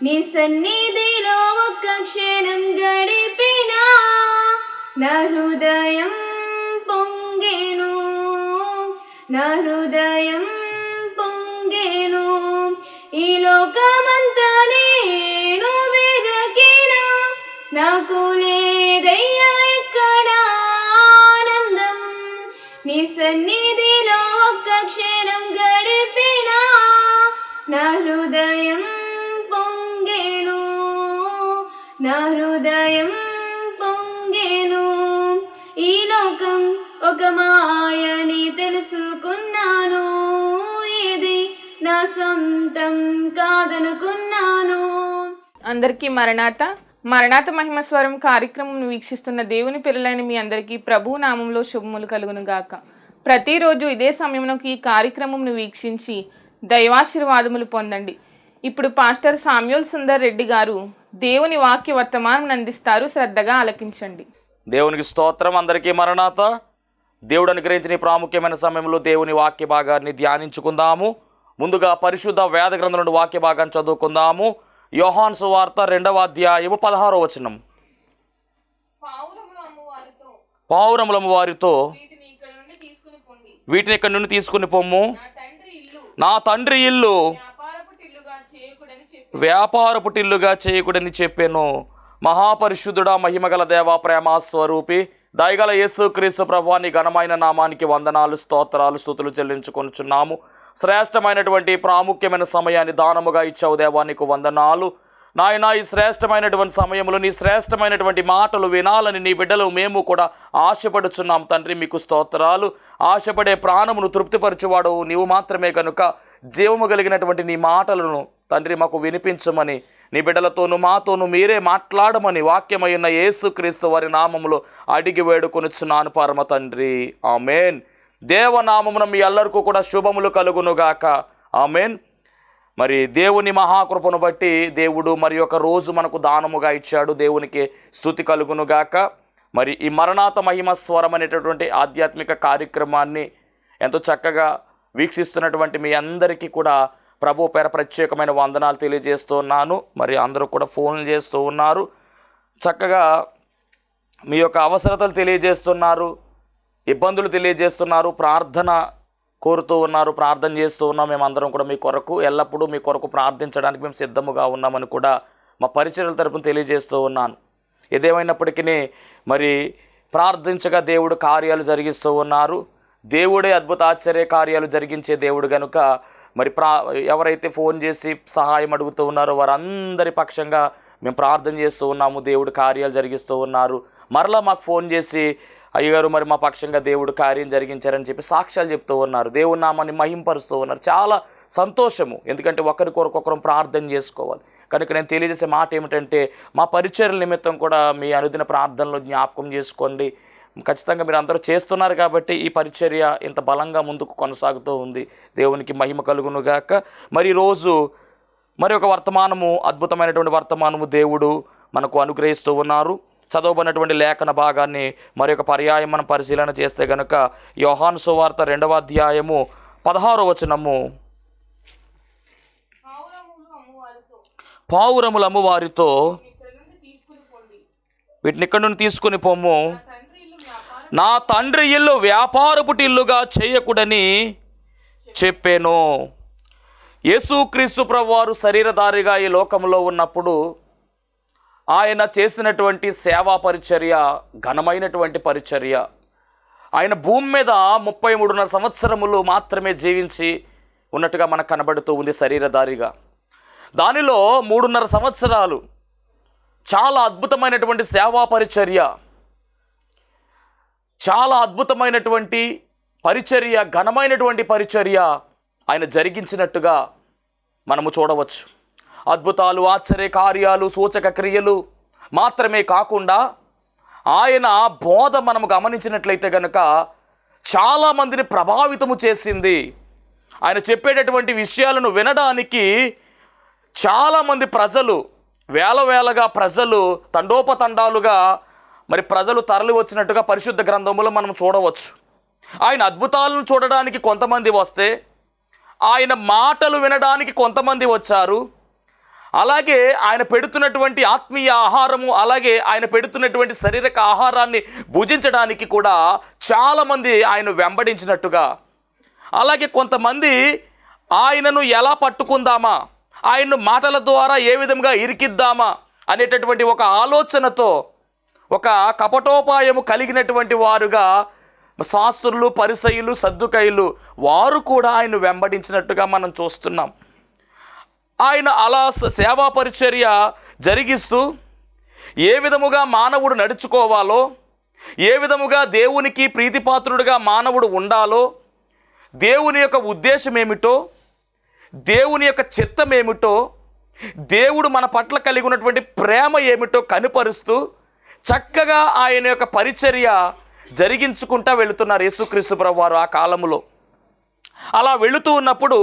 నీ సన్నిధిలో ఒక్క క్షణం గడిపినా నా హృదయం పొంగెను, నా హృదయం పొంగెను. ఈ లోకమంతా నేను వెదకినా నాకు లేదయ్యా ఎక్కడ ఆనందం. నీ సన్నిధిలో ఒక్క క్షణం గడిపినా నా హృదయం పొంగెను, నా హృదయం పొంగెను. ఈ లోకం ఒక మాయని తెలుసుకున్నాను, ఇది నా సొంతం కాదనుకున్నాను. అందరికీ మరణాత మహిమ స్వరం కార్యక్రమం వీక్షిస్తున్న దేవుని పిల్లలైన మీ అందరికీ ప్రభు నామంలో శుభములు కలుగును గాక. ప్రతిరోజు ఇదే సమయంలో ఈ కార్యక్రమం వీక్షించి దైవాశీర్వాదములు పొందండి. ఇప్పుడు పాస్టర్ సామ్యూల్ సుందర్ రెడ్డి గారు దేవుని వాక్య వర్తమానం అందిస్తారు. శ్రద్ధగా ఆలకించండి. దేవునికి స్తోత్రం. అందరికీ మరణాత. దేవుడు అనుగ్రహించిన ప్రాముఖ్యమైన సమయంలో దేవుని వాక్య భాగాన్ని ధ్యానించుకుందాము. ముందుగా పరిశుద్ధ వేద గ్రంథం నుండి వాక్య భాగాన్ని చదువుకుందాము. యోహాను సువార్త 2వ అధ్యాయము 16వ వచనం. పావురములము వారితో వీటిని ఇక్కడి నుండి తీసుకుని పొమ్ము, నా తండ్రి ఇల్లు వ్యాపారపు టిల్లుగా చేయకూడని చెప్పాను. మహాపరిశుద్ధుడా, మహిమగల దేవా, ప్రేమ స్వరూపి, దయగల యేసుక్రీస్తు ప్రభువా, నీ ఘనమైన నామానికి వందనాలు, స్తోత్రాలు, స్తుతులు చెల్లించుకొనుచున్నాము. శ్రేష్టమైనటువంటి ప్రాముఖ్యమైన సమయాన్ని దానముగా ఇచ్చావు దేవా, నీకు వందనాలు నాయన. ఈ శ్రేష్టమైనటువంటి సమయంలో నీ శ్రేష్టమైనటువంటి మాటలు వినాలని నీ బిడ్డలు మేము కూడా ఆశపడుచున్నాం తండ్రి. మీకు స్తోత్రాలు. ఆశపడే ప్రాణమును తృప్తిపరచువాడు నీవు మాత్రమే కనుక జీవము కలిగినటువంటి నీ మాటలను తండ్రి మాకు వినిపించమని, నీ బిడ్డలతోనూ మాతోనూ మీరే మాట్లాడమని వాక్యమైన యేసుక్రీస్తు వారి నామములో అడిగి వేడుకొనుచున్నాను పరమ తండ్రి. ఆమెన్. దేవనామమున మీ అందరికీ కూడా శుభములు కలుగునుగాక. ఆమెన్. మరి దేవుని మహాకృపను బట్టి దేవుడు మరి ఒక రోజు మనకు దానముగా ఇచ్చాడు. దేవునికి స్తుతి కలుగునుగాక. మరి ఈ మరణాత మహిమ స్వరం అనేటటువంటి ఆధ్యాత్మిక కార్యక్రమాన్ని ఎంతో చక్కగా వీక్షిస్తున్నటువంటి మీ అందరికీ కూడా ప్రభు పేర ప్రత్యేకమైన వందనాలు తెలియజేస్తూ ఉన్నాను. మరి అందరూ కూడా ఫోన్లు చేస్తూ ఉన్నారు, చక్కగా మీ యొక్క అవసరతలు తెలియజేస్తున్నారు, ఇబ్బందులు తెలియజేస్తున్నారు, ప్రార్థన కోరుతూ ఉన్నారు, ప్రార్థన చేస్తూ ఉన్నాం. మేమందరం కూడా మీ కొరకు ఎల్లప్పుడూ మీ కొరకు ప్రార్థించడానికి మేము సిద్ధముగా ఉన్నామని కూడా మా పరిచర్యల తరపున తెలియజేస్తూ ఉన్నాను. ఏదేమైనప్పటికీ మరి ప్రార్థించగా దేవుడు కార్యాలు జరిగిస్తూ ఉన్నారు. దేవుడే అద్భుత ఆశ్చర్య కార్యాలు జరిగించే దేవుడు కనుక మరి ఎవరైతే ఫోన్ చేసి సహాయం అడుగుతూ ఉన్నారో వారందరి పక్షంగా మేము ప్రార్థన చేస్తూ ఉన్నాము. దేవుడు కార్యాలు జరిగిస్తూ ఉన్నారు. మరలా మాకు ఫోన్ చేసి అయ్యగారు మరి మా పక్షంగా దేవుడు కార్యం జరిగించారని చెప్పి సాక్ష్యాలు చెప్తూ ఉన్నారు. దేవుడి నామాన్ని మహింపరుస్తూ ఉన్నారు. చాలా సంతోషము. ఎందుకంటే ఒకరికొరకొకరం ప్రార్థన చేసుకోవాలి కనుక నేను తెలియజేసే మాట ఏమిటంటే మా పరిచర్యల నిమిత్తం కూడా మీ అనుదిన ప్రార్థనలో జ్ఞాపకం చేసుకోండి. ఖచ్చితంగా మీరు అందరూ చేస్తున్నారు కాబట్టి ఈ పరిచర్య ఇంత బలంగా ముందుకు కొనసాగుతూ ఉంది. దేవునికి మహిమ కలుగునుగాక. మరి ఈరోజు మరి ఒక వర్తమానము, అద్భుతమైనటువంటి వర్తమానము దేవుడు మనకు అనుగ్రహిస్తూ ఉన్నారు. చదవబడినటువంటి లేఖన భాగాన్ని మరి ఒక పర్యాయం మనం పరిశీలన చేస్తే కనుక యోహాను సువార్త 2వ అధ్యాయము 16వ వచనము. పావురములు అమ్మువారితో వీటిని ఇక్కడి నుండి తీసుకుని పొమ్ము, నా తండ్రి ఇల్లు వ్యాపారపు ఇల్లుగా చేయకూడని చెప్పాను. యేసుక్రీస్తు ప్రభువారు శరీరధారిగా ఈ లోకంలో ఉన్నప్పుడు ఆయన చేసినటువంటి సేవా పరిచర్య ఘనమైనటువంటి పరిచర్య. ఆయన భూమి మీద 33.5 సంవత్సరములు మాత్రమే జీవించి ఉన్నట్టుగా మనకు కనబడుతూ ఉంది శరీరధారిగా. దానిలో 3.5 సంవత్సరాలు చాలా అద్భుతమైనటువంటి సేవా పరిచర్య, చాలా అద్భుతమైనటువంటి పరిచర్య, ఘనమైనటువంటి పరిచర్య ఆయన జరిగించినట్టుగా మనము చూడవచ్చు. అద్భుతాలు, ఆశ్చర్య కార్యాలు, సూచక క్రియలు మాత్రమే కాకుండా ఆయన బోధ మనము గమనించినట్లయితే కనుక చాలామందిని ప్రభావితము చేసింది. ఆయన చెప్పేటటువంటి విషయాలను వినడానికి చాలామంది ప్రజలు, వేలగా ప్రజలు, తండోపతండాలుగా మరి ప్రజలు తరలి వచ్చినట్టుగా పరిశుద్ధ గ్రంథములో మనం చూడవచ్చు. ఆయన అద్భుతాలను చూడడానికి కొంతమంది వస్తే, ఆయన మాటలు వినడానికి కొంతమంది వచ్చారు. అలాగే ఆయన పెడుతున్నటువంటి ఆత్మీయ ఆహారము, అలాగే ఆయన పెడుతున్నటువంటి శారీరక ఆహారాన్ని భుజించడానికి కూడా చాలామంది ఆయన వెంబడించినట్టుగా, అలాగే కొంతమంది ఆయనను ఎలా పట్టుకుందామా, ఆయన్ను మాటల ద్వారా ఏ విధంగా ఇరికిద్దామా అనేటటువంటి ఒక ఆలోచనతో, ఒక కపటోపాయము కలిగినటువంటి వారుగా శాస్త్రులు, పరిసయ్యులు, సద్దుకయ్యులు వారు కూడా ఆయన వెంబడించినట్టుగా మనం చూస్తున్నాం. ఆయన అలా సేవా పరిచర్య జరిగిస్తూ ఏ విధముగా మానవుడు నడుచుకోవాలో, ఏ విధముగా దేవునికి ప్రీతిపాత్రుడిగా మానవుడు ఉండాలో, దేవుని యొక్క ఉద్దేశం ఏమిటో, దేవుని యొక్క చిత్తం ఏమిటో, దేవుడు మన పట్ల కలిగి ఉన్నటువంటి ప్రేమ ఏమిటో కనుపరుస్తూ చక్కగా ఆయన యొక్క పరిచర్య జరిగించుకుంటూ వెళుతున్నారు యేసుక్రీస్తు ప్రభువారు ఆ కాలంలో. అలా వెళుతూ ఉన్నప్పుడు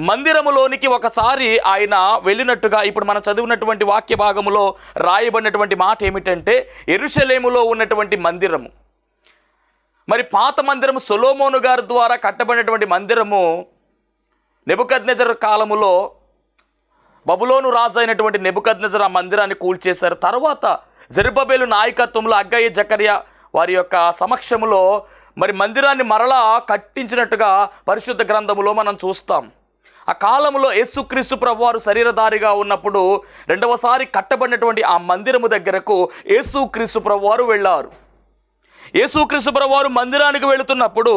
మందిరములోనికి ఒకసారి ఆయన వెళ్ళినట్టుగా ఇప్పుడు మనం చదివినటువంటి వాక్య భాగములో రాయబడినటువంటి మాట ఏమిటంటే, యెరూషలేములో ఉన్నటువంటి మందిరము, మరి పాత మందిరము సొలొమోను గారి ద్వారా కట్టబడినటువంటి మందిరము నెబుకద్నెజర్ కాలములో బబులోను రాజు అయినటువంటి నెబుకద్నెజర్ ఆ మందిరాన్ని కూల్చేశారు. తర్వాత జెరుబ్బబేలు నాయకత్వంలో హగ్గయి, జకర్యా వారి యొక్క సమక్షములో మరి మందిరాన్ని మరలా కట్టించినట్టుగా పరిశుద్ధ గ్రంథములో మనం చూస్తాం. ఆ కాలంలో యేసుక్రీస్తు ప్రభువారు శరీరధారిగా ఉన్నప్పుడు రెండవసారి కట్టబడినటువంటి ఆ మందిరము దగ్గరకు యేసుక్రీస్తు ప్రభువారు వెళ్ళారు. యేసుక్రీస్తు ప్రభువారు మందిరానికి వెళుతున్నప్పుడు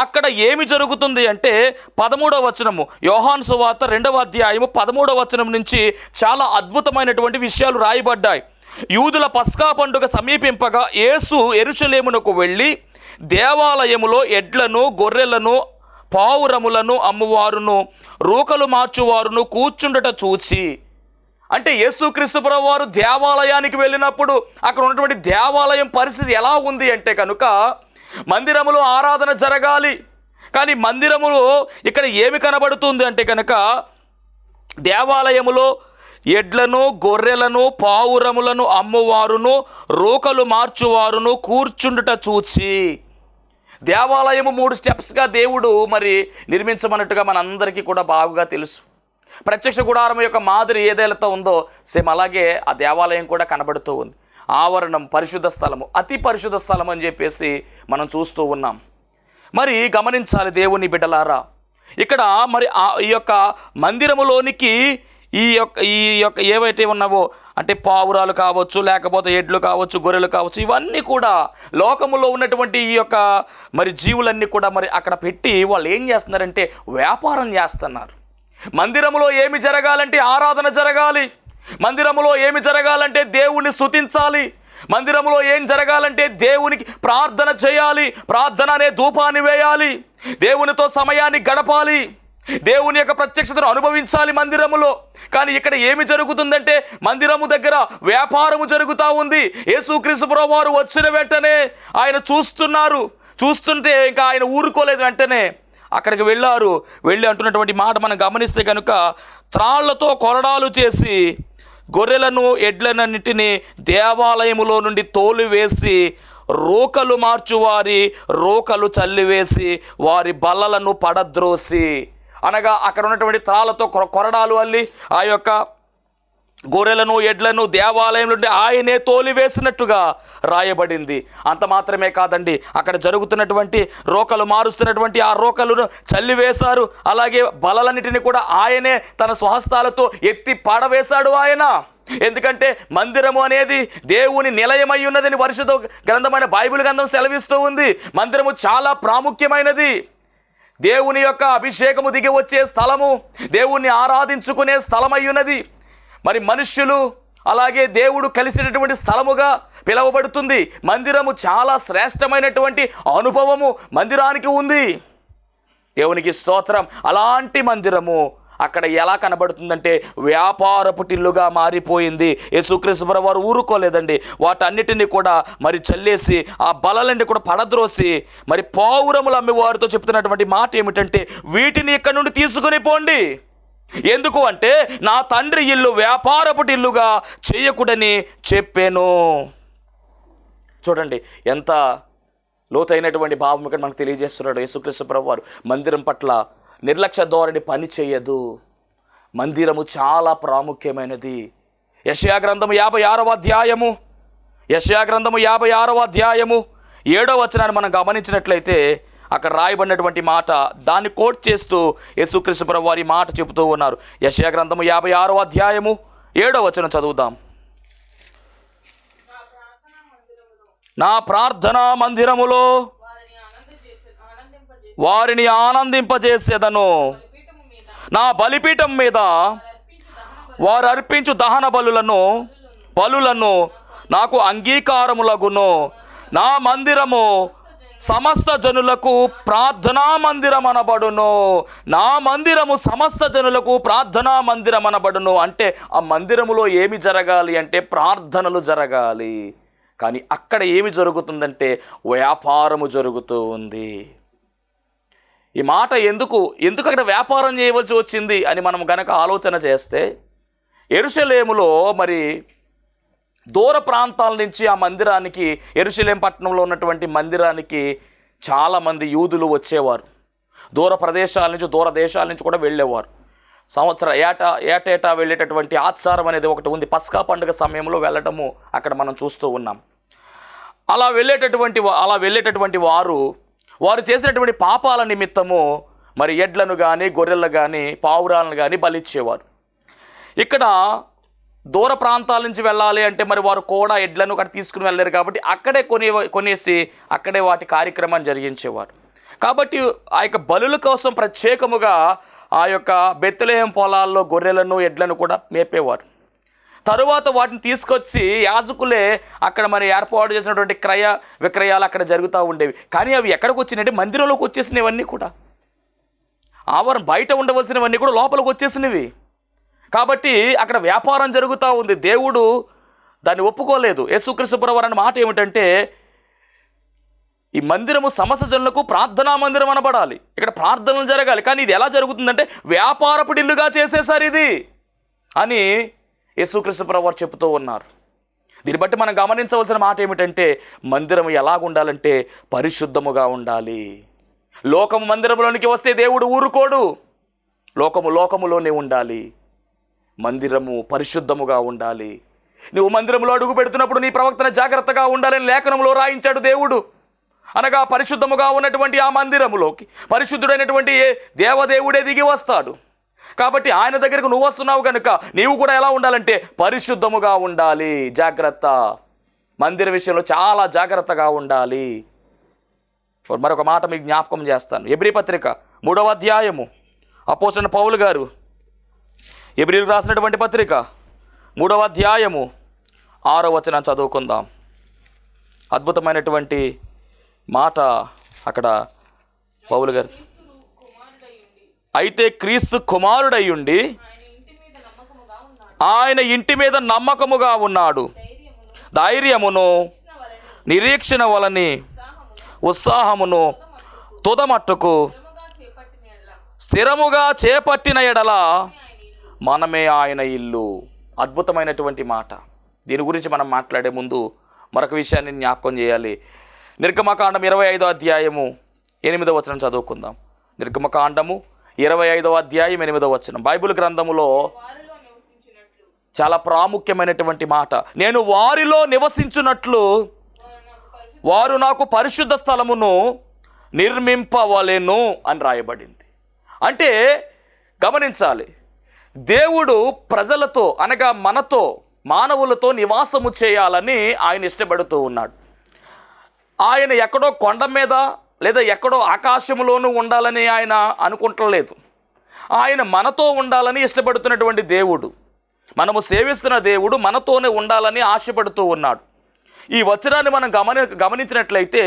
అక్కడ ఏమి జరుగుతుంది అంటే 13వ వచనము, యోహాను సువార్త 2వ అధ్యాయము 13వ వచనం నుంచి చాలా అద్భుతమైనటువంటి విషయాలు రాయబడ్డాయి. యూదుల పస్కా పండుగ సమీపింపగా యేసు యెరూషలేమునకు వెళ్ళి దేవాలయములో ఎడ్లను, గొర్రెలను, పావురములను అమ్మువారును, రూకలు మార్చువారును కూర్చుండట చూచి, అంటే యేసుక్రీస్తు ప్రభువారు దేవాలయానికి వెళ్ళినప్పుడు అక్కడ ఉన్నటువంటి దేవాలయం పరిస్థితి ఎలా ఉంది అంటే కనుక మందిరములో ఆరాధన జరగాలి, కానీ మందిరములో ఇక్కడ ఏమి కనబడుతుంది అంటే కనుక దేవాలయములో ఎడ్లను, గొర్రెలను, పావురములను అమ్మువారును, రూకలు మార్చువారును కూర్చుండుట చూచి. దేవాలయము 3 స్టెప్స్గా దేవుడు మరి నిర్మించమన్నట్టుగా మనందరికీ కూడా బాగుగా తెలుసు. ప్రత్యక్ష గుడారం యొక్క మాదిరి ఏదైతే ఉందో సేమ్ అలాగే ఆ దేవాలయం కూడా కనబడుతూ ఉంది. ఆవరణం, పరిశుద్ధ స్థలము, అతి పరిశుద్ధ స్థలం అని చెప్పేసి మనం చూస్తూ ఉన్నాం. మరి గమనించాలి దేవుని బిడ్డలారా, ఇక్కడ మరి ఈ యొక్క మందిరములోనికి ఈ యొక్క ఏవైతే ఉన్నావో అంటే పావురాలు కావచ్చు, లేకపోతే ఎడ్లు కావచ్చు, గొర్రెలు కావచ్చు, ఇవన్నీ కూడా లోకములో ఉన్నటువంటి ఈ యొక్క మరి జీవులన్నీ కూడా మరి అక్కడ పెట్టి వాళ్ళు ఏం చేస్తున్నారంటే వ్యాపారం చేస్తున్నారు. మందిరములో ఏమి జరగాలంటే ఆరాధన జరగాలి, మందిరములో ఏమి జరగాలంటే దేవుణ్ణి స్తుతించాలి, మందిరములో ఏం జరగాలంటే దేవునికి ప్రార్థన చేయాలి, ప్రార్థన అనే ధూపాన్ని వేయాలి, దేవునితో సమయాన్ని గడపాలి, దేవుని యొక్క ప్రత్యక్షతను అనుభవించాలి మందిరములో. కానీ ఇక్కడ ఏమి జరుగుతుందంటే మందిరము దగ్గర వ్యాపారము జరుగుతూ ఉంది. యేసుక్రీస్తు ప్రభువారు వచ్చిన వెంటనే ఆయన చూస్తుంటే ఇంకా ఆయన ఊరుకోలేదు, వెంటనే అక్కడికి వెళ్ళి అంటున్నటువంటి మాట మనం గమనిస్తే కనుక త్రాళ్లతో కొరడాలు చేసి గొర్రెలను, ఎడ్లనన్నిటినీ దేవాలయములో నుండి తోలివేసి రూకలు మార్చువారి రూకలు చల్లివేసి వారి బల్లలను పడద్రోసి, అనగా అక్కడ ఉన్నటువంటి త్రాళ్లతో కొరడాలు అల్లి ఆ యొక్క గొర్రెలను, ఎడ్లను దేవాలయం నుండి ఆయనే తోలివేసినట్టుగా రాయబడింది. అంత మాత్రమే కాదండి, అక్కడ జరుగుతున్నటువంటి రోకలు మారుస్తున్నటువంటి ఆ రోకలను చల్లివేశారు. అలాగే బలలన్నిటిని కూడా ఆయనే తన స్వహస్తాలతో ఎత్తి పడవేశాడు ఆయన. ఎందుకంటే మందిరము అనేది దేవుని నిలయమై ఉన్నదని పరిశుద్ధ గ్రంథమైన బైబిల్ గ్రంథం సెలవిస్తూ ఉంది. మందిరము చాలా ప్రాముఖ్యమైనది, దేవుని యొక్క అభిషేకము దిగి వచ్చే స్థలము, దేవుణ్ణి ఆరాధించుకునే స్థలమై ఉన్నది. మరి మనుష్యులు అలాగే దేవుడు కలిసినటువంటి స్థలముగా పిలువబడుతుంది. మందిరము చాలా శ్రేష్టమైనటువంటి అనుభవము మందిరానికి ఉంది. దేవునికి స్తోత్రం. అలాంటి మందిరము అక్కడ ఎలా కనబడుతుందంటే వ్యాపారపు టిల్లుగా మారిపోయింది. యేసుక్రీస్తు ప్రభువారు ఊరుకోలేదండి, వాటన్నిటిని కూడా మరి చల్లేసి ఆ బలలన్నీ కూడా పడద్రోసి మరి పావురములు అమ్మేవారితో చెప్తున్నటువంటి మాట ఏమిటంటే వీటిని ఇక్కడ నుండి తీసుకుని పోండి. ఎందుకు అంటే నా తండ్రి ఇల్లు వ్యాపారపు ఇల్లుగా చేయకూడని చెప్పాను. చూడండి ఎంత లోతైనటువంటి భావం ఇక్కడ మనకు తెలియజేస్తున్నాడు యేసుక్రీస్తు ప్రభువారు. మందిరం పట్ల నిర్లక్ష్య ధోరణి పని చేయదు. మందిరము చాలా ప్రాముఖ్యమైనది. యెషయా గ్రంథము 56వ అధ్యాయము 56వ అధ్యాయము 7వ వచనాన్ని మనం గమనించినట్లయితే అక్కడ రాయబడినటువంటి మాట దాన్ని కోట్ చేస్తూ యేసుక్రీస్తు ప్రభువు వారి మాట చెబుతూ ఉన్నారు. యెషయా గ్రంథము 56వ అధ్యాయము 7వ వచనం చదువుదాం. నా ప్రార్థనా మందిరములో వారిని ఆనందింపజేసేదను. నా బలిపీఠం మీద వారు అర్పించు దహన బలులను నాకు అంగీకారములగును. నా మందిరము సమస్త జనులకు ప్రార్థనా మందిరం అనబడును. నా మందిరము సమస్త జనులకు ప్రార్థనా మందిరం అనబడును. అంటే ఆ మందిరములో ఏమి జరగాలి అంటే ప్రార్థనలు జరగాలి. కానీ అక్కడ ఏమి జరుగుతుందంటే వ్యాపారము జరుగుతూ ఉంది. ఈ మాట ఎందుకు అక్కడ వ్యాపారం చేయవలసి వచ్చింది అని మనం గనక ఆలోచన చేస్తే, యెరూషలేములో మరి దూర ప్రాంతాల నుంచి ఆ మందిరానికి, యెరూషలేం పట్టణంలో ఉన్నటువంటి మందిరానికి చాలామంది యూదులు వచ్చేవారు. దూర ప్రదేశాల నుంచి, దూర దేశాల నుంచి కూడా వెళ్ళేవారు. ఏటేటా వెళ్ళేటటువంటి ఆచారం అనేది ఒకటి ఉంది. పస్కా పండుగ సమయంలో వెళ్ళటము అక్కడ మనం చూస్తూ ఉన్నాం. అలా వెళ్ళేటటువంటి వారు చేసినటువంటి పాపాల నిమిత్తము మరి ఎడ్లను కానీ, గొర్రెలను కానీ, పావురాలను కానీ బలిచ్చేవారు. ఇక్కడ దూర ప్రాంతాల నుంచి వెళ్ళాలి అంటే మరి వారు కూడా ఎడ్లను అక్కడ తీసుకుని వెళ్ళారు కాబట్టి అక్కడే కొనేసి అక్కడే వాటి కార్యక్రమాన్ని జరిగించేవారు. కాబట్టి ఆ యొక్క బలుల కోసం ప్రత్యేకముగా ఆ యొక్క బెత్లెహేము పొలాల్లో గొర్రెలను, ఎడ్లను కూడా మేపేవారు. తరువాత వాటిని తీసుకొచ్చి యాజకులే అక్కడ మరి ఏర్పాటు చేసినటువంటి క్రయ విక్రయాలు అక్కడ జరుగుతూ ఉండేవి. కానీ అవి ఎక్కడికి వచ్చినాయంటే మందిరంలోకి వచ్చేసినవన్నీ కూడా, ఆవరణ బయట ఉండవలసినవన్నీ కూడా లోపలికి వచ్చేసినవి. కాబట్టి అక్కడ వ్యాపారం జరుగుతూ ఉంది. దేవుడు దాన్ని ఒప్పుకోలేదు. యేసుక్రీస్తు ప్రభువారి అన్న మాట ఏమిటంటే ఈ మందిరము సమస్త జనులకు ప్రార్థనా మందిరం అనబడాలి. ఇక్కడ ప్రార్థనలు జరగాలి. కానీ ఇది ఎలా జరుగుతుందంటే వ్యాపారపు ఇల్లుగా చేసేసారు ఇది అని యేసుక్రీస్తు ప్రభువారు చెబుతూ ఉన్నారు. దీన్ని బట్టి మనం గమనించవలసిన మాట ఏమిటంటే మందిరం ఎలాగుండాలంటే పరిశుద్ధముగా ఉండాలి. లోకము మందిరంలోనికి వస్తే దేవుడు ఊరుకోడు. లోకములోనే ఉండాలి. మందిరము పరిశుద్ధముగా ఉండాలి. నువ్వు మందిరంలో అడుగు పెడుతున్నప్పుడు నీ ప్రవక్తన జాగ్రత్తగా ఉండాలని లేఖనంలో రాయించాడు దేవుడు. అనగా పరిశుద్ధముగా ఉన్నటువంటి ఆ మందిరములోకి పరిశుద్ధుడైనటువంటి దేవదేవుడే దిగి వస్తాడు. కాబట్టి ఆయన దగ్గరకు నువ్వు వస్తున్నావు కనుక నీవు కూడా ఎలా ఉండాలంటే పరిశుద్ధముగా ఉండాలి. జాగ్రత్త, మందిర విషయంలో చాలా జాగ్రత్తగా ఉండాలి. మరొక మాట మీకు జ్ఞాపకం చేస్తాను. ఎబ్రీ పత్రిక 3వ అధ్యాయము అపోస్తలుడైన పౌలు గారు ఎబ్రీలకు రాసినటువంటి పత్రిక 3వ అధ్యాయము 6వ వచనం చదువుకుందాం. అద్భుతమైనటువంటి మాట అక్కడ పౌలు గారు, అయితే క్రీస్తు కుమారుడయ్యుండి ఆయన ఇంటి మీద నమ్మకముగా ఉన్నాడు. ధైర్యమును, నిరీక్షణ వలని, ఉత్సాహమును తుదమట్టుకు స్థిరముగా చేపట్టిన ఎడల మనమే ఆయన ఇల్లు. అద్భుతమైనటువంటి మాట. దీని గురించి మనం మాట్లాడే ముందు మరొక విషయాన్ని జ్ఞాపకం చేయాలి. నిర్గమకాండం 25వ అధ్యాయము 8వ వచనం చదువుకుందాం. నిర్గమకాండము 25వ అధ్యాయం 8వ వచనం బైబిల్ గ్రంథములో చాలా ప్రాముఖ్యమైనటువంటి మాట. నేను వారిలో నివసించున్నట్లు వారు నాకు పరిశుద్ధ స్థలమును నిర్మింపవలెను అని రాయబడింది. అంటే గమనించాలి, దేవుడు ప్రజలతో అనగా మనతో, మానవులతో నివాసము చేయాలని ఆయన ఇష్టపడుతూ ఉన్నాడు. ఆయన ఎక్కడో కొండ మీద లేదా ఎక్కడో ఆకాశంలోనూ ఉండాలని ఆయన అనుకుంటలేదు. ఆయన మనతో ఉండాలని ఇష్టపడుతున్నటువంటి దేవుడు, మనము సేవిస్తున్న దేవుడు మనతోనే ఉండాలని ఆశపడుతూ ఉన్నాడు. ఈ వచనాన్ని మనం గమనించినట్లయితే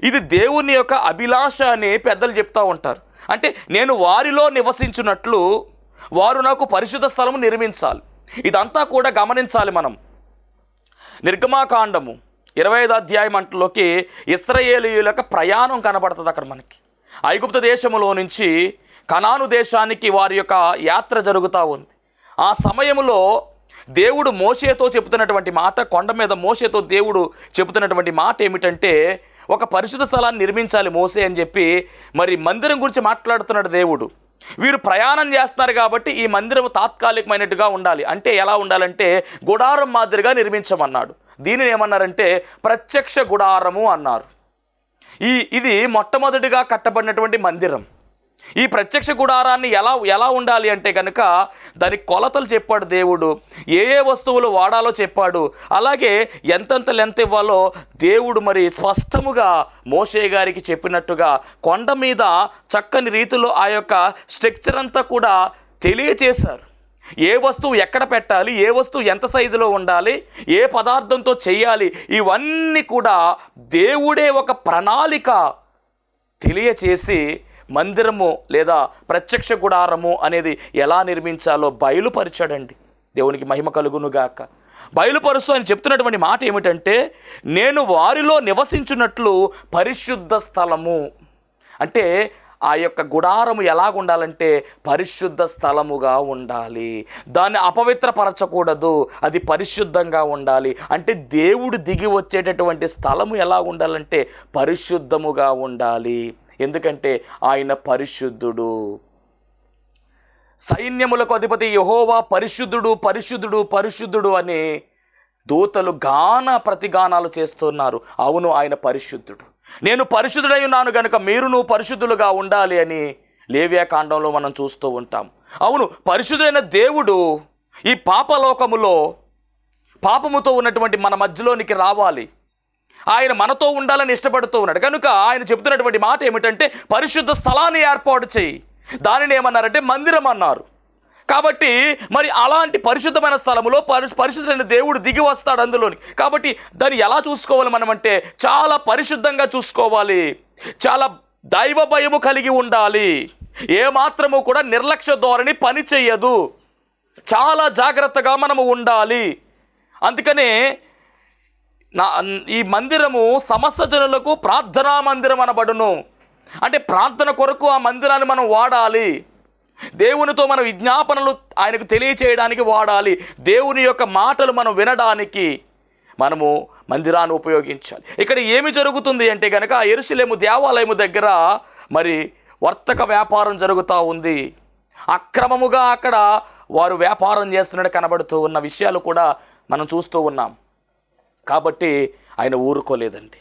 ఇది దేవుని యొక్క అభిలాష అని పెద్దలు చెప్తూ ఉంటారు. అంటే నేను వారిలో నివసించున్నట్లు వారు నాకు పరిశుద్ధ స్థలము నిర్మించాలి. ఇదంతా కూడా గమనించాలి మనం. నిర్గమాకాండము 25వ అధ్యాయం అంటలోకి ఇశ్రాయేలీయుల యొక్క ప్రయాణం కనబడుతుంది. అక్కడ మనకి ఐగుప్తు దేశములో నుంచి కనాను దేశానికి వారి యొక్క యాత్ర జరుగుతూ ఉంది. ఆ సమయంలో దేవుడు మోషేతో చెబుతున్నటువంటి మాట, కొండ మీద మోషేతో దేవుడు చెబుతున్నటువంటి మాట ఏమిటంటే ఒక పరిశుద్ధ స్థలాన్ని నిర్మించాలి మోసే అని చెప్పి మరి మందిరం గురించి మాట్లాడుతున్నాడు దేవుడు. వీరు ప్రయాణం చేస్తున్నారు కాబట్టి ఈ మందిరం తాత్కాలికమైనట్టుగా ఉండాలి. అంటే ఎలా ఉండాలంటే గుడారం మాదిరిగా నిర్మించమన్నాడు. దీనిని ఏమన్నారంటే ప్రత్యక్ష గుడారము అన్నారు. ఇది మొట్టమొదటిగా కట్టబడినటువంటి మందిరం. ఈ ప్రత్యక్ష గుడారాన్ని ఎలా ఉండాలి అంటే కనుక దాని కొలతలు చెప్పాడు దేవుడు. ఏ వస్తువులు వాడాలో చెప్పాడు. అలాగే ఎంతెంత లెంత్ ఇవ్వాలో దేవుడు మరి స్పష్టముగా మోషే గారికి చెప్పినట్టుగా కొండ మీద చక్కని రీతిలో ఆ యొక్క స్ట్రక్చర్ అంతా కూడా తెలియచేశారు. ఏ వస్తువు ఎక్కడ పెట్టాలి, ఏ వస్తువు ఎంత సైజులో ఉండాలి, ఏ పదార్థంతో చేయాలి, ఇవన్నీ కూడా దేవుడే ఒక ప్రణాళిక తెలియచేసి మందిరము లేదా ప్రత్యక్ష గుడారము అనేది ఎలా నిర్మించాలో బయలుపరిచాడండి. దేవునికి మహిమ కలుగునుగాక. బయలుపరుస్తూ ఆయన చెప్తున్నటువంటి మాట ఏమిటంటే నేను వారిలో నివసించున్నట్లు పరిశుద్ధ స్థలము. అంటే ఆ యొక్క గుడారము ఎలాగుండాలంటే పరిశుద్ధ స్థలముగా ఉండాలి. దాన్ని అపవిత్రపరచకూడదు, అది పరిశుద్ధంగా ఉండాలి. అంటే దేవుడు దిగి వచ్చేటటువంటి స్థలము ఎలా ఉండాలంటే పరిశుద్ధముగా ఉండాలి. ఎందుకంటే ఆయన పరిశుద్ధుడు. సైన్యములకు అధిపతి యెహోవా పరిశుద్ధుడు పరిశుద్ధుడు పరిశుద్ధుడు అని దూతలు ప్రతిగానాలు చేస్తున్నారు. అవును, ఆయన పరిశుద్ధుడు. నేను పరిశుద్ధుడై ఉన్నాను గనుక మీరును పరిశుద్ధులుగా ఉండాలి అని లేవ్యాకాండంలో మనం చూస్తూ ఉంటాం. అవును, పరిశుద్ధుడైన దేవుడు ఈ పాపలోకములో పాపముతో ఉన్నటువంటి మన మధ్యలోనికి రావాలి. ఆయన మనతో ఉండాలని ఇష్టపడుతూ ఉన్నాడు. కనుక ఆయన చెబుతున్నటువంటి మాట ఏమిటంటే పరిశుద్ధ స్థలాన్ని ఏర్పాటు చేయి. దానిని ఏమన్నారంటే మందిరం అన్నారు. కాబట్టి మరి అలాంటి పరిశుద్ధమైన స్థలములో పరిశుద్ధమైన దేవుడు దిగి వస్తాడు అందులోని. కాబట్టి దాన్ని ఎలా చూసుకోవాలి మనం అంటే చాలా పరిశుద్ధంగా చూసుకోవాలి, చాలా దైవ భయము కలిగి ఉండాలి. ఏమాత్రము కూడా నిర్లక్ష్య ధోరణి పని చెయ్యదు, చాలా జాగ్రత్తగా మనము ఉండాలి. అందుకనే ఈ మందిరము సమస్త జనులకు ప్రార్థనా మందిరం అనబడును. అంటే ప్రార్థన కొరకు ఆ మందిరాన్ని మనం వాడాలి. దేవునితో మన విజ్ఞాపనలు ఆయనకు తెలియచేయడానికి వాడాలి. దేవుని యొక్క మాటలు మనం వినడానికి మనము మందిరాన్ని ఉపయోగించాలి. ఇక్కడ ఏమి జరుగుతుంది అంటే కనుక యెరూషలేము దేవాలయము దగ్గర మరి వర్తక వ్యాపారం జరుగుతూ ఉంది. అక్రమముగా అక్కడ వారు వ్యాపారం చేస్తున్నట్టు కనబడుతూ ఉన్న విషయాలు కూడా మనం చూస్తూ ఉన్నాం. కాబట్టి ఆయన ఊరుకోలేదండి.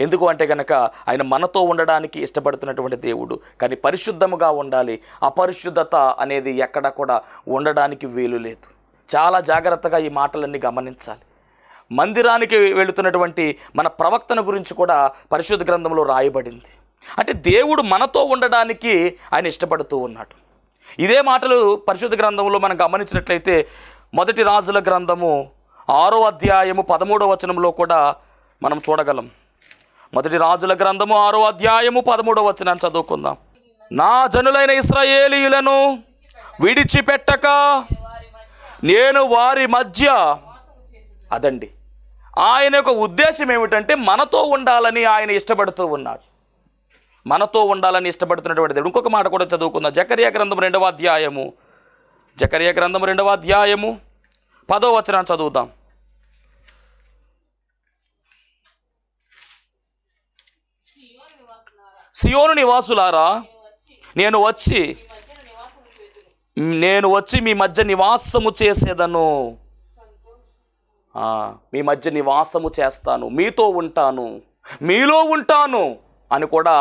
ఎందుకు అంటే కనుక ఆయన మనతో ఉండడానికి ఇష్టపడుతున్నటువంటి దేవుడు. కానీ పరిశుద్ధముగా ఉండాలి. అపరిశుద్ధత అనేది ఎక్కడ కూడా ఉండడానికి వీలు లేదు. చాలా జాగ్రత్తగా ఈ మాటలన్నీ గమనించాలి. మందిరానికి వెళుతున్నటువంటి మన ప్రవక్తన గురించి కూడా పరిశుద్ధ గ్రంథంలో రాయబడింది. అంటే దేవుడు మనతో ఉండడానికి ఆయన ఇష్టపడుతూ ఉన్నాడు. ఇదే మాటలు పరిశుద్ధ గ్రంథంలో మనం గమనించినట్లయితే మొదటి రాజుల గ్రంథము 6వ అధ్యాయము 13వ వచనంలో కూడా మనం చూడగలం. మొదటి రాజుల గ్రంథము 6వ అధ్యాయము 13వ వచనాన్ని చదువుకుందాం. నా జనులైన ఇశ్రాయేలీయులను విడిచిపెట్టక నేను వారి మధ్య. అదండి ఆయన యొక్క ఉద్దేశం ఏమిటంటే మనతో ఉండాలని ఆయన ఇష్టపడుతూ ఉన్నాడు. మనతో ఉండాలని ఇష్టపడుతున్నటువంటి దేవుడు. ఇంకొక మాట కూడా చదువుకుందాం. జకర్యా గ్రంథం 2వ అధ్యాయము 2వ అధ్యాయము 10వ వచనాన్ని చదువుదాం. సియోను నివాసులారా నేను వచ్చి మీ మధ్య నివాసము చేసేదను. మీ మధ్య నివాసము చేస్తాను, మీతో ఉంటాను, మీలో ఉంటాను అని కూడా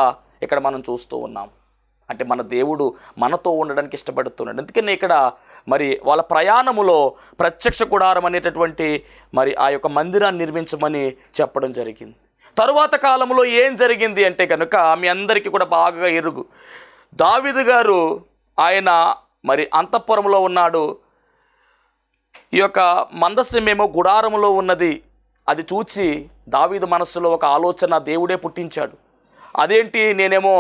ఇక్కడ మనం చూస్తూ ఉన్నాం. అంటే మన దేవుడు మనతో ఉండడానికి ఇష్టపడుతున్నాడు. అందుకని ఇక్కడ మరి వాళ్ళ ప్రయాణములో ప్రత్యక్ష గుడారం అనేటటువంటి మరి ఆ యొక్క మందిరాన్ని నిర్మించమని చెప్పడం జరిగింది. తరువాత కాలంలో ఏం జరిగింది అంటే కనుక మీ అందరికీ కూడా బాగా ఎరుగు. దావీదు గారు ఆయన మరి అంతఃపురంలో ఉన్నాడు. ఈ యొక్క మందస్సమేమో గుడారములో ఉన్నది. అది చూచి దావీదు మనస్సులో ఒక ఆలోచన దేవుడే పుట్టించాడు. అదేంటి, నేనేమో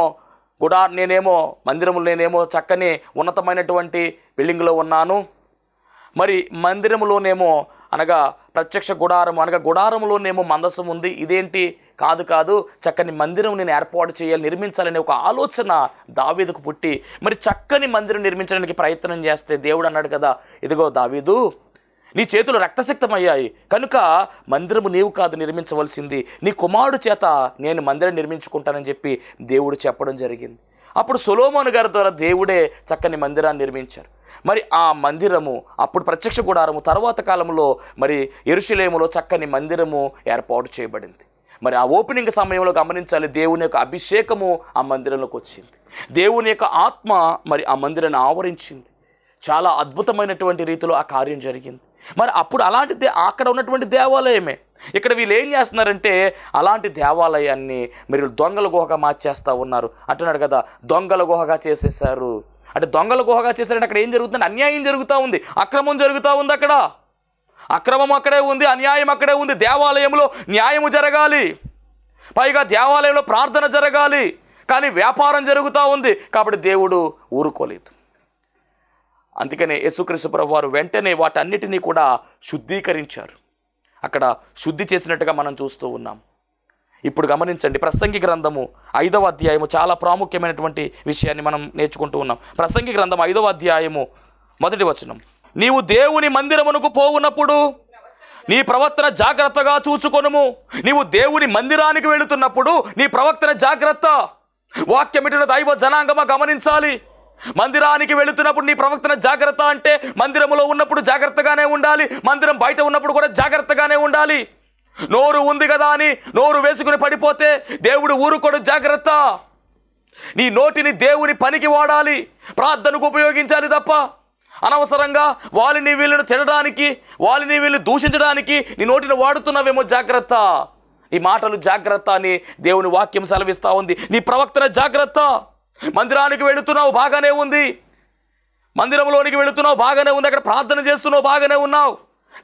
మందిరములు, నేనేమో చక్కని ఉన్నతమైనటువంటి బిల్డింగ్లో ఉన్నాను, మరి మందిరములోనేమో అనగా ప్రత్యక్ష గుడారం అనగా గుడారములోనేమో మందసం ఉంది, ఇదేంటి, కాదు చక్కని మందిరం నేను ఏర్పాటు చేయాలి, నిర్మించాలనే ఒక ఆలోచన దావీదుకు పుట్టి మరి చక్కని మందిరం నిర్మించడానికి ప్రయత్నం చేస్తే దేవుడు అన్నాడు కదా, ఇదిగో దావీదు నీ చేతులు రక్తసిక్తమయ్యాయి కనుక మందిరము నీవు కాదు నిర్మించవలసింది, నీ కుమారుడు చేత నేను మందిరం నిర్మించుకుంటానని చెప్పి దేవుడు చెప్పడం జరిగింది. అప్పుడు సొలొమోను గారి ద్వారా దేవుడే చక్కని మందిరాన్ని నిర్మించారు. మరి ఆ మందిరము అప్పుడు ప్రత్యక్ష గుడారము, తర్వాత కాలంలో మరి యెరూషలేములో చక్కని మందిరము ఏర్పాటు చేయబడింది. మరి ఆ ఓపెనింగ్ సమయంలో గమనించాలి, దేవుని యొక్క అభిషేకము ఆ మందిరంలోకి వచ్చింది. దేవుని యొక్క ఆత్మ మరి ఆ మందిరాన్ని ఆవరించింది. చాలా అద్భుతమైనటువంటి రీతిలో ఆ కార్యం జరిగింది. మరి అప్పుడు అలాంటి అక్కడ ఉన్నటువంటి దేవాలయమే ఇక్కడ వీళ్ళు ఏం చేస్తున్నారంటే అలాంటి దేవాలయాన్ని మీరు దొంగల గుహగా మార్చేస్తూ ఉన్నారు అంటున్నాడు కదా. దొంగల గుహగా చేసేసారు అంటే దొంగల గుహగా చేశారంటే అక్కడ ఏం జరుగుతుంది? అన్యాయం జరుగుతూ ఉంది, అక్రమం జరుగుతూ ఉంది. అక్కడ అక్రమం అక్కడే ఉంది, అన్యాయం అక్కడే ఉంది. దేవాలయంలో న్యాయము జరగాలి, పైగా దేవాలయంలో ప్రార్థన జరగాలి, కానీ వ్యాపారం జరుగుతూ ఉంది. కాబట్టి దేవుడు ఊరుకోలేదు. అందుకనే యేసుక్రీస్తు ప్రభువారు వెంటనే వాటన్నిటినీ కూడా శుద్ధీకరించారు. అక్కడ శుద్ధి చేసినట్టుగా మనం చూస్తూ ఉన్నాం. ఇప్పుడు గమనించండి, ప్రసంగి గ్రంథము 5వ అధ్యాయము చాలా ప్రాముఖ్యమైనటువంటి విషయాన్ని మనం నేర్చుకుంటూ ఉన్నాం. ప్రసంగి గ్రంథం 5వ అధ్యాయము 1వ వచనం, నీవు దేవుని మందిరమునకు పోవునప్పుడు నీ ప్రవర్తన జాగ్రత్తగా చూచుకొనుము. నీవు దేవుని మందిరానికి వెళుతున్నప్పుడు నీ ప్రవర్తన జాగ్రత్త. వాక్యమిటిన దైవ జనాంగమా గమనించాలి. మందిరానికి వెళుతున్నప్పుడు నీ ప్రవర్తన జాగ్రత్త అంటే మందిరములో ఉన్నప్పుడు జాగ్రత్తగానే ఉండాలి, మందిరం బయట ఉన్నప్పుడు కూడా జాగ్రత్తగానే ఉండాలి. నోరు ఉంది కదా అని నోరు వేసుకుని పడిపోతే దేవుడు ఊరుకోడు, జాగ్రత్త. నీ నోటిని దేవుని పనికి వాడాలి, ప్రార్థనకు ఉపయోగించాలి తప్ప అనవసరంగా వాళ్ళని వీళ్ళని తినడానికి, వాళ్ళని వీళ్ళని దూషించడానికి నీ నోటిని వాడుతున్నావేమో, జాగ్రత్త. నీ మాటలు జాగ్రత్త అని దేవుని వాక్యం సెలవిస్తూ ఉంది. నీ ప్రవర్తన జాగ్రత్త. మందిరానికి వెళుతున్నావు, బాగానే ఉంది. మందిరంలోనికి వెళుతున్నావు, బాగానే ఉంది. అక్కడ ప్రార్థన చేస్తున్నావు, బాగానే ఉన్నావు.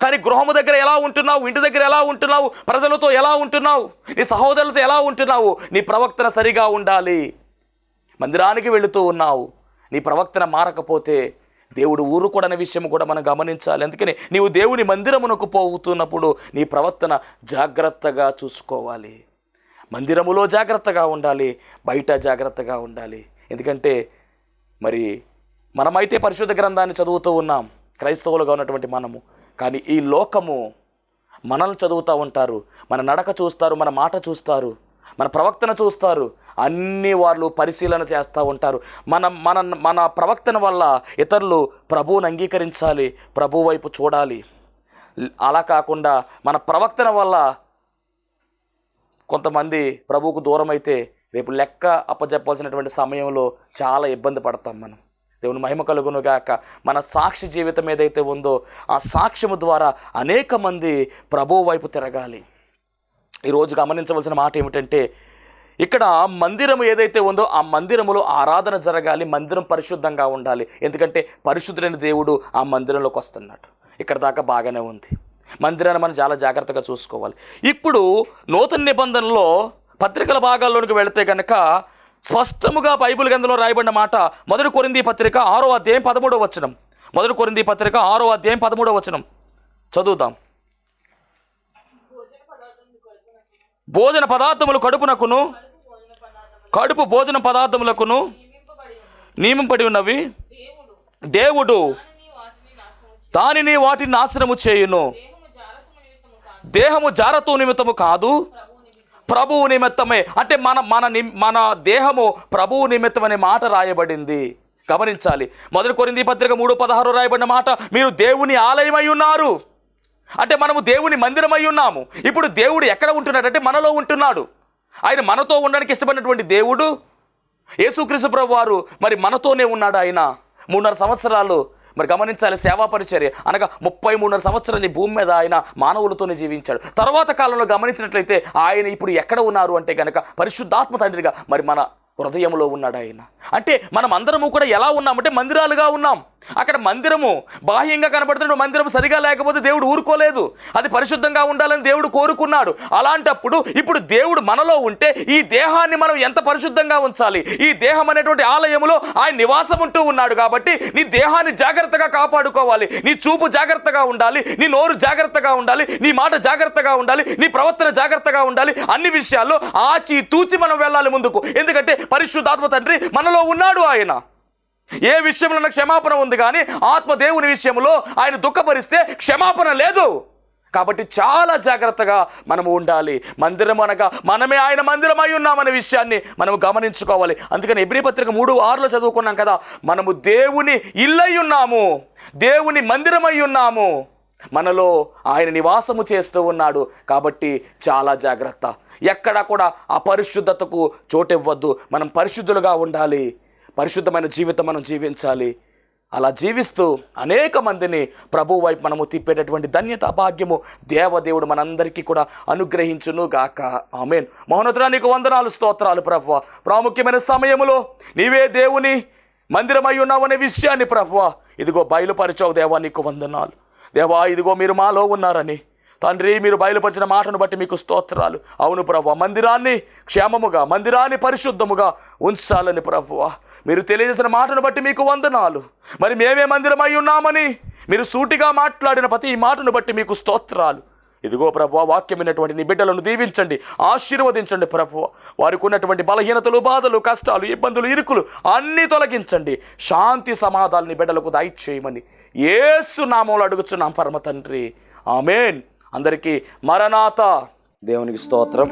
కానీ గృహము దగ్గర ఎలా ఉంటున్నావు, ఇంటి దగ్గర ఎలా ఉంటున్నావు, ప్రజలతో ఎలా ఉంటున్నావు, నీ సహోదరులతో ఎలా ఉంటున్నావు, నీ ప్రవర్తన సరిగా ఉండాలి. మందిరానికి వెళుతూ ఉన్నావు, నీ ప్రవర్తన మారకపోతే దేవుడు ఊరుకోడనే విషయం కూడా మనం గమనించాలి. అందుకని నీవు దేవుని మందిరమునకు పోతున్నప్పుడు నీ ప్రవర్తన జాగ్రత్తగా చూసుకోవాలి. మందిరములో జాగ్రత్తగా ఉండాలి, బయట జాగ్రత్తగా ఉండాలి. ఎందుకంటే మరి మనమైతే పరిశుద్ధ గ్రంథాన్ని చదువుతూ ఉన్నాం, క్రైస్తవులుగా ఉన్నటువంటి మనము. కానీ ఈ లోకము మనల్ని చదువుతూ ఉంటారు, మన నడక చూస్తారు, మన మాట చూస్తారు, మన ప్రవర్తన చూస్తారు, అన్ని వాళ్ళు పరిశీలన చేస్తూ ఉంటారు. మన ప్రవర్తన వల్ల ఇతరులు ప్రభువుని అంగీకరించాలి, ప్రభు వైపు చూడాలి. అలా కాకుండా మన ప్రవర్తన వల్ల కొంతమంది ప్రభువుకు దూరం అయితే రేపు లెక్క అప్పచెప్పాల్సినటువంటి సమయంలో చాలా ఇబ్బంది పడతాం మనం. దేవుని మహిమ కలుగును గాక. మన సాక్షి జీవితం ఏదైతే ఉందో ఆ సాక్ష్యము ద్వారా అనేక మంది ప్రభువు వైపు తిరగాలి. ఈరోజు గమనించవలసిన మాట ఏమిటంటే, ఇక్కడ మందిరం ఏదైతే ఉందో ఆ మందిరములో ఆరాధన జరగాలి, మందిరం పరిశుద్ధంగా ఉండాలి. ఎందుకంటే పరిశుద్ధుడైన దేవుడు ఆ మందిరంలోకి వస్తున్నాడు. ఇక్కడ దాకా బాగానే ఉంది. మందిరాన్ని మనం చాలా జాగ్రత్తగా చూసుకోవాలి. ఇప్పుడు నూతన నిబంధనలో పత్రికల భాగాల్లోనికి వెళితే కనుక స్పష్టముగా బైబిల్ గ్రంథంలో రాయబడిన మాట 1 కొరింథీ పత్రిక 6వ అధ్యాయం 13వ వచనం. 1 కొరింథీ పత్రిక 6వ అధ్యాయం 13వ వచనం చదువుదాం. భోజన పదార్థములు కడుపునకును, కడుపు భోజన పదార్థములకును నియమింపబడి ఉన్నవి. దేవుడు దానిని వాటిని నాశనము చేయును. దేహము జారతు నిమిత్తము కాదు, ప్రభువు నిమిత్తమే. అంటే మన దేహము ప్రభువు నిమిత్తం అనే మాట రాయబడింది. గమనించాలి. 1 కొరింథీ పత్రిక 3:16 రాయబడిన మాట, మీరు దేవుని ఆలయమై ఉన్నారు. అంటే మనము దేవుని మందిరమై ఉన్నాము. ఇప్పుడు దేవుడు ఎక్కడ ఉంటున్నాడంటే మనలో ఉంటున్నాడు. ఆయన మనతో ఉండడానికి ఇష్టపడినటువంటి దేవుడు యేసుక్రీస్తు ప్రభువారు మరి మనతోనే ఉన్నాడు. ఆయన 3.5 సంవత్సరాలు మరి గమనించాలి సేవా పరిచర్య అనగా 33.5 సంవత్సరాలు ఈ భూమి మీద ఆయన మానవులతోనే జీవించాడు. తర్వాత కాలంలో గమనించినట్లయితే ఆయన ఇప్పుడు ఎక్కడ ఉన్నారు అంటే కనుక పరిశుద్ధాత్మ తండ్రిగా మరి మన హృదయంలో ఉన్నాడు ఆయన. అంటే మనం అందరము కూడా ఎలా ఉన్నామంటే మందిరాలుగా ఉన్నాం. అక్కడ మందిరము బాహ్యంగా కనబడుతున్న మందిరం సరిగా లేకపోతే దేవుడు ఊరుకోలేదు, అది పరిశుద్ధంగా ఉండాలని దేవుడు కోరుకున్నాడు. అలాంటప్పుడు ఇప్పుడు దేవుడు మనలో ఉంటే ఈ దేహాన్ని మనం ఎంత పరిశుద్ధంగా ఉంచాలి. ఈ దేహం అనేటువంటి ఆలయములో ఆయన నివాసం ఉంటూ ఉన్నాడు. కాబట్టి నీ దేహాన్ని జాగ్రత్తగా కాపాడుకోవాలి, నీ చూపు జాగ్రత్తగా ఉండాలి, నీ నోరు జాగ్రత్తగా ఉండాలి, నీ మాట జాగ్రత్తగా ఉండాలి, నీ ప్రవర్తన జాగ్రత్తగా ఉండాలి. అన్ని విషయాల్లో ఆచి తూచి మనం వెళ్ళాలి ముందుకు. ఎందుకంటే పరిశుద్ధాత్మ తండ్రి మనలో ఉన్నాడు. ఆయన ఏ విషయంలో క్షమాపణ ఉంది, కానీ ఆత్మదేవుని విషయంలో ఆయన దుఃఖపరిస్తే క్షమాపణ లేదు. కాబట్టి చాలా జాగ్రత్తగా మనము ఉండాలి. మందిరం అనగా మనమే ఆయన మందిరం అయి ఉన్నామనే విషయాన్ని మనము గమనించుకోవాలి. అందుకని హెబ్రీ పత్రిక 3:6 చదువుకున్నాం కదా, మనము దేవుని ఇల్లై ఉన్నాము, దేవుని మందిరమై ఉన్నాము, మనలో ఆయన నివాసము చేస్తూ ఉన్నాడు. కాబట్టి చాలా జాగ్రత్త, ఎక్కడా కూడా అపరిశుద్ధతకు చోటివ్వద్దు. మనం పరిశుద్ధులుగా ఉండాలి, పరిశుద్ధమైన జీవితం మనం జీవించాలి. అలా జీవిస్తూ అనేక మందిని ప్రభువు వైపు మనము తిప్పేటటువంటి ధన్యత భాగ్యము దేవదేవుడు మనందరికీ కూడా అనుగ్రహించును గాక. ఆమేన్. మహోన్నతుడా, నీకు వందనాలు, స్తోత్రాలు ప్రభువా. ప్రాముఖ్యమైన సమయములో నీవే దేవుని మందిరమై ఉన్నావు అనే విషయాన్ని ప్రభువా ఇదిగో బయలుపరిచావు దేవా, నీకు వందనాలు దేవా. ఇదిగో మీరు మాలో ఉన్నారని తండ్రి మీరు బయలుపరిచిన మాటను బట్టి మీకు స్తోత్రాలు. అవును ప్రభువా, మందిరాన్ని క్షేమముగా, మందిరాన్ని పరిశుద్ధముగా ఉంచాలని ప్రభువా మీరు తెలియజేసిన మాటను బట్టి మీకు వందనాలు. మరి మేమే మందిరమై ఉన్నామని మీరు సూటిగా మాట్లాడిన ప్రతి మాటను బట్టి మీకు స్తోత్రాలు. ఇదిగో ప్రభువా, వాక్యమైనటువంటి నీ బిడ్డలను దీవించండి, ఆశీర్వదించండి ప్రభువా. వారికి ఉన్నటువంటి బలహీనతలు, బాధలు, కష్టాలు, ఇబ్బందులు, ఇరుకులు అన్నీ తొలగించండి. శాంతి సమాధానాన్ని బిడ్డలకు దయచేయమని యేసు నామములో అడుగుచున్నాం పరమ తండ్రి. ఆమేన్. అందరికీ మరణాత. దేవునికి స్తోత్రం.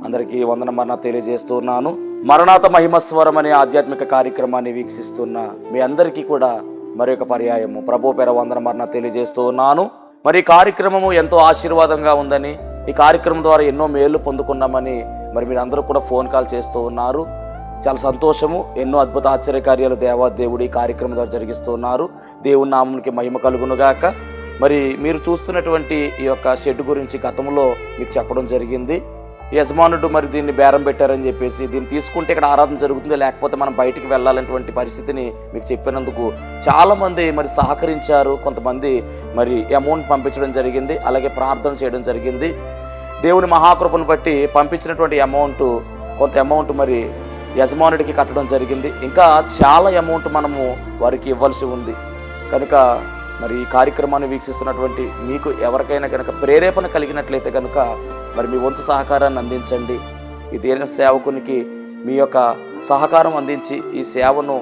అందరికీ వందన మరణాత తెలియజేస్తున్నాను. మరణాత మహిమస్వరం అనే ఆధ్యాత్మిక కార్యక్రమాన్ని వీక్షిస్తున్న మీ అందరికీ కూడా మరొక పర్యాయము ప్రభు పేర వందన మరణాత తెలియజేస్తూ ఉన్నాను. మరి ఈ కార్యక్రమము ఎంతో ఆశీర్వాదంగా ఉందని, ఈ కార్యక్రమం ద్వారా ఎన్నో మేలు పొందుకున్నామని మరి మీరు అందరూ కూడా ఫోన్ కాల్ చేస్తూ ఉన్నారు. చాలా సంతోషము. ఎన్నో అద్భుత ఆశ్చర్యకార్యాలు దేవాదేవుడు ఈ కార్యక్రమం ద్వారా జరిగిస్తూ ఉన్నారు. దేవుని నామమునికి మహిమ కలుగునుగాక. మరి మీరు చూస్తున్నటువంటి ఈ యొక్క షెడ్ గురించి గతంలో మీకు చెప్పడం జరిగింది. యజమానుడు మరి దీన్ని బేరం పెట్టారని చెప్పేసి, దీన్ని తీసుకుంటే ఇక్కడ ఆరాధన జరుగుతుంది, లేకపోతే మనం బయటికి వెళ్ళాలనేటువంటి పరిస్థితిని మీకు చెప్పినందుకు చాలామంది మరి సహకరించారు. కొంతమంది మరి అమౌంట్ పంపించడం జరిగింది, అలాగే ప్రార్థన చేయడం జరిగింది. దేవుని మహాకృపను బట్టి పంపించినటువంటి కొంత అమౌంట్ మరి యజమానుడికి కట్టడం జరిగింది. ఇంకా చాలా అమౌంట్ మనము వారికి ఇవ్వాల్సి ఉంది. కనుక మరి ఈ కార్యక్రమాన్ని వీక్షిస్తున్నటువంటి మీకు ఎవరికైనా కనుక ప్రేరేపణ కలిగినట్లయితే కనుక మరి మీ వంతు సహకారాన్ని అందించండి. ఈ దేని సేవకునికి మీ యొక్క సహకారం అందించి ఈ సేవను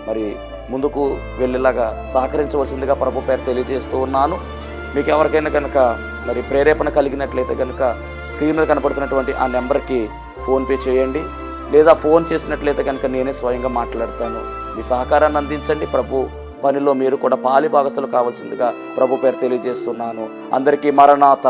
మరి ముందుకు వెళ్ళేలాగా సహకరించవలసిందిగా ప్రభు పేరు తెలియజేస్తూ ఉన్నాను. మీకు ఎవరికైనా కనుక మరి ప్రేరేపణ కలిగినట్లయితే కనుక స్క్రీన్ మీద కనపడుతున్నటువంటి ఆ నెంబర్కి ఫోన్పే చేయండి, లేదా ఫోన్ చేసినట్లయితే కనుక నేనే స్వయంగా మాట్లాడతాను. మీ సహకారాన్ని అందించండి. ప్రభు పనిలో మీరు కూడా పాలి భాగస్తులు కావాల్సిందిగా ప్రభు పేరు తెలియజేస్తున్నాను. అందరికీ మరణాత.